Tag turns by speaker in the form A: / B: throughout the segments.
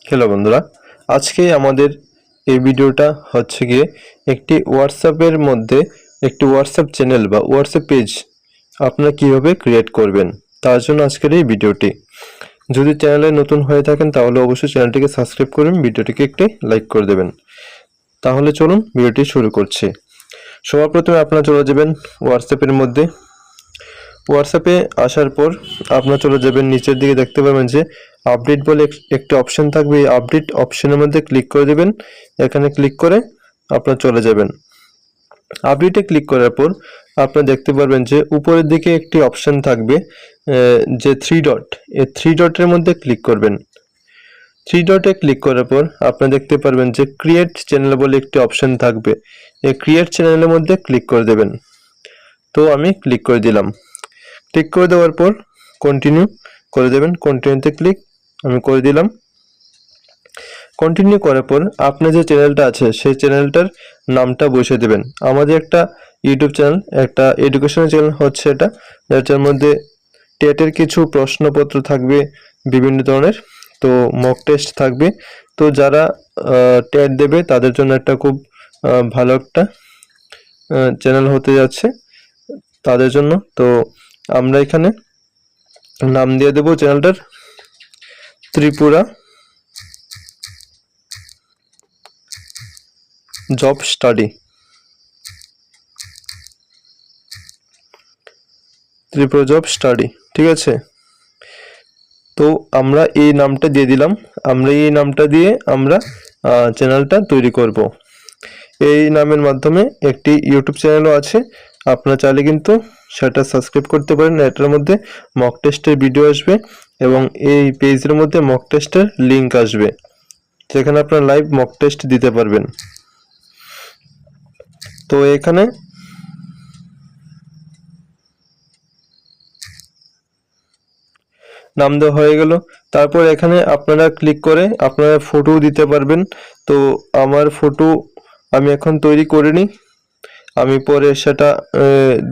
A: Hello বন্ধুরা, আজকে আমাদের এই ভিডিওটা হচ্ছে গিয়ে একটি হোয়াটসঅ্যাপের মধ্যে একটি হোয়াটসঅ্যাপ চ্যানেল বা হোয়াটসঅ্যাপ পেজ আপনারা কিভাবে ক্রিয়েট করবেন তার জন্য আজকের এই ভিডিওটি। যদি চ্যানেলে নতুন হয়ে থাকেন তাহলে অবশ্যই চ্যানেলটিকে সাবস্ক্রাইব করবেন, ভিডিওটিকে একটি লাইক করে দেবেন। তাহলে চলুন ভিডিওটি শুরু করছি। সবার প্রথমে আপনারা চলে যাবেন হোয়াটসঅ্যাপের মধ্যে। হোয়াটসঅ্যাপে আসার পর আপনারা চলে যাবেন, নিচের দিকে দেখতে পাবেন যে আপডেট বলে একটা অপশন থাকবে। এই আপডেট অপশনের মধ্যে ক্লিক করে দেবেন। এখানে ক্লিক করে আপনারা চলে যাবেন। আপডেটে ক্লিক করার পর আপনারা দেখতে পারবেন যে উপরের দিকে একটি অপশন থাকবে, যে থ্রি ডট, এই থ্রি ডটের মধ্যে ক্লিক করবেন। থ্রি ডটে ক্লিক করার পর আপনারা দেখতে পারবেন যে ক্রিয়েট চ্যানেল বলে একটি অপশন থাকবে। এই ক্রিয়েট চ্যানেলের মধ্যে ক্লিক করে দেবেন। তো আমি ক্লিক করে দিলাম। ক্লিক করে দেওয়ার পর কন্টিনিউ করে দেবেন। কন্টিনিউতে ক্লিক আমি করে দিলাম। কন্টিনিউ করার পর আপনার যে চ্যানেলটা আছে সেই চ্যানেলটার নামটা বসিয়ে দেবেন। আমাদের একটা ইউটিউব চ্যানেল, একটা এডুকেশনাল চ্যানেল হচ্ছে এটা, যার মধ্যে টেটের কিছু প্রশ্নপত্র থাকবে বিভিন্ন ধরনের, তো মক টেস্ট থাকবে। তো যারা টেট দেবে তাদের জন্য একটা খুব ভালো একটা চ্যানেল হতে যাচ্ছে তাদের জন্য। তো আমরা এখানে নাম দিয়ে দেবো চ্যানেলটার Tripura job study. Tripura job study, ঠিক আছে। তো আমরা এই নামটা দিয়ে দিলাম। আমরা এই নামটা দিয়ে আমরা চ্যানেলটা তৈরি করব। এই নামের মাধ্যমে একটি ইউটিউব চ্যানেলও আছে, আপনারা চাইলে কিন্তু সেটা সাবস্ক্রাইব করতে পারেন। এটার মধ্যে মক টেস্টের ভিডিও আসবে এবং এই পেজের মধ্যে মক টেস্টের লিঙ্ক আসবে, যেখানে আপনারা লাইভ মক টেস্ট দিতে পারবেন। তো এখানে নাম দেওয়া হয়ে গেল। তারপর এখানে আপনারা ক্লিক করে আপনারা ফটো দিতে পারবেন। তো আমার ফটো আমি এখন তৈরি করিনি, আমি পরে সেটা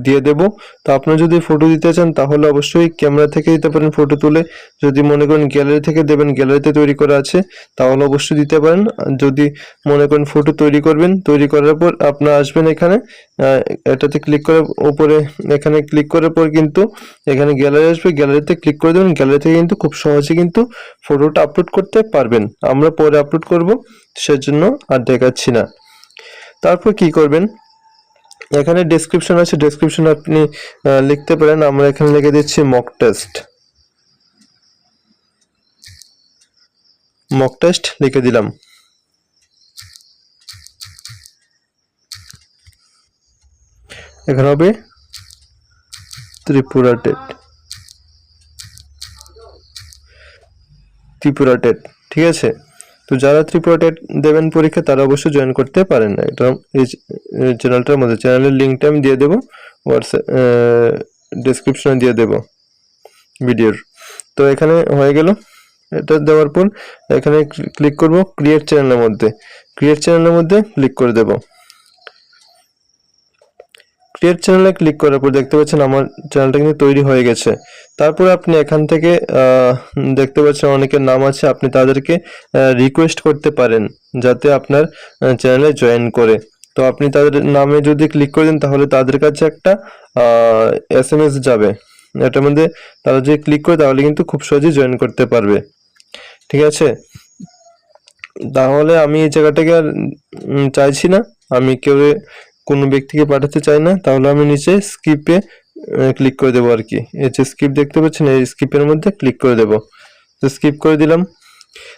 A: দিয়ে দেব। তো আপনারা যদি ফটো দিতে চান তাহলে অবশ্যই ক্যামেরা থেকে দিতে পারেন ফটো তুলে। যদি মনে করেন গ্যালারি থেকে দেবেন, গ্যালারিতে তৈরি করা আছে, তাহলে অবশ্যই দিতে পারেন। যদি মনে করেন ফটো তৈরি করবেন, তৈরি করার পর আপনারা আসবেন এখানে, এটাতে ক্লিক করে উপরে এখানে ক্লিক করার পর কিন্তু এখানে গ্যালারি আসবে, গ্যালারিতে ক্লিক করে দেবেন। গ্যালারি থেকে কিন্তু খুব সহজে কিন্তু ফটোটা আপলোড করতে পারবেন। আমরা পরে আপলোড করব, সেজন্য আর দেখাচ্ছি না। তারপর কি করবেন, এখানে ডেসক্রিপশন আছে, ডেসক্রিপশন আপনি লিখতে পারেন। আমরা এখানে লিখে দিচ্ছি মক টেস্ট। মক টেস্ট লিখে দিলাম। এখানে হবে ত্রিপুরা টেট, ত্রিপুরা টেট, ঠিক আছে। তো যারা ত্রিপুরা টেট দেবেন পরীক্ষা তারা অবশ্যই জয়েন করতে পারেন। এটা এই চ্যানেলটার মধ্যে, চ্যানেলের লিঙ্কটা আমি দিয়ে দেবো, হোয়াটসঅ্যাপ ডেসক্রিপশনে দিয়ে দেবো ভিডিওর। তো এখানে হয়ে গেল। এটা দেওয়ার পর এখানে ক্লিক করব ক্রিয়েট চ্যানেলের মধ্যে। ক্রিয়েট চ্যানেলের মধ্যে ক্লিক করে দেব। ক্রিয়েট চ্যানেলে ক্লিক করার পর দেখতে পাচ্ছেন আমার চ্যানেলটা কিন্তু তৈরি হয়ে গেছে। তারপর আপনি এখান থেকে দেখতে পাচ্ছেন অনেকের নাম আছে, আপনি তাদেরকে রিকোয়েস্ট করতে পারেন যাতে আপনার চ্যানেলে জয়েন করে। তো আপনি তাদের নামে যদি ক্লিক করে দেন তাহলে তাদের কাছে একটা SMS যাবে। এটার মধ্যে তারা যদি ক্লিক করে তাহলে কিন্তু খুব সহজেই জয়েন করতে পারবে, ঠিক আছে। তাহলে আমি এই জায়গাটাকে আর চাইছি না, আমি কেউ কোনো ব্যক্তিকে পাঠাতে চাই না। তাহলে আমি নিচে স্কিপে ক্লিক করে দেবো আর কি। এই যে স্কিপ দেখতে পাচ্ছেন, এই স্কিপের মধ্যে ক্লিক করে দেবো। তো স্কিপ করে দিলাম।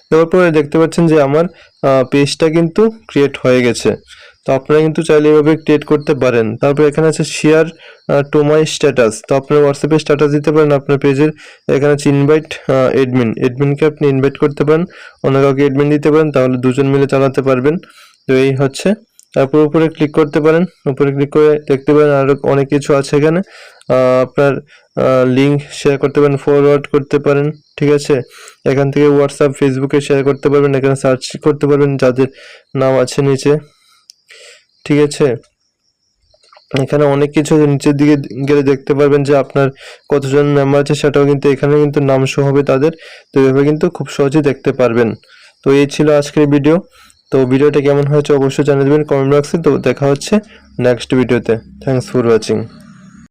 A: দেওয়ার পরে দেখতে পাচ্ছেন যে আমার পেজটা কিন্তু ক্রিয়েট হয়ে গেছে। তো আপনারা কিন্তু চাইলে এভাবে ক্রিয়েট করতে পারেন। তারপর এখানে আছে শেয়ার টু মাই স্ট্যাটাস। তো আপনার হোয়াটসঅ্যাপে স্ট্যাটাস দিতে পারেন আপনার পেজের। এখানে আছে ইনভাইট এডমিনকে আপনি ইনভাইট করতে পারেন, অন্য কাউকে এডমিন দিতে পারেন, তাহলে দুজন মিলে চালাতে পারবেন। তো এই হচ্ছে। তারপর উপরে ক্লিক করতে পারেন, উপরে ক্লিক করে দেখতে পারেন আরো অনেক কিছু আছে এখানে। আপনার লিঙ্ক শেয়ার করতে পারেন, ফরওয়ার্ড করতে পারেন, ঠিক আছে। এখান থেকে হোয়াটসঅ্যাপ ফেসবুকে শেয়ার করতে পারবেন, এখানে সার্চ করতে পারবেন যাদের নাম আছে নিচে, ঠিক আছে। এখানে অনেক কিছু নিচের দিকে গেলে দেখতে পারবেন যে আপনার কতজন মেম্বার আছে, সেটাও কিন্তু এখানে কিন্তু নাম শো হবে তাদের। তো এভাবে কিন্তু খুব সহজেই দেখতে পারবেন। তো এই ছিল আজকের ভিডিও। তো ভিডিওটা কেমন হয়েছে অবশ্যই জানিয়ে দেবেন কমেন্ট বক্সে। তো দেখা হচ্ছে নেক্সট ভিডিওতে। Thanks for watching.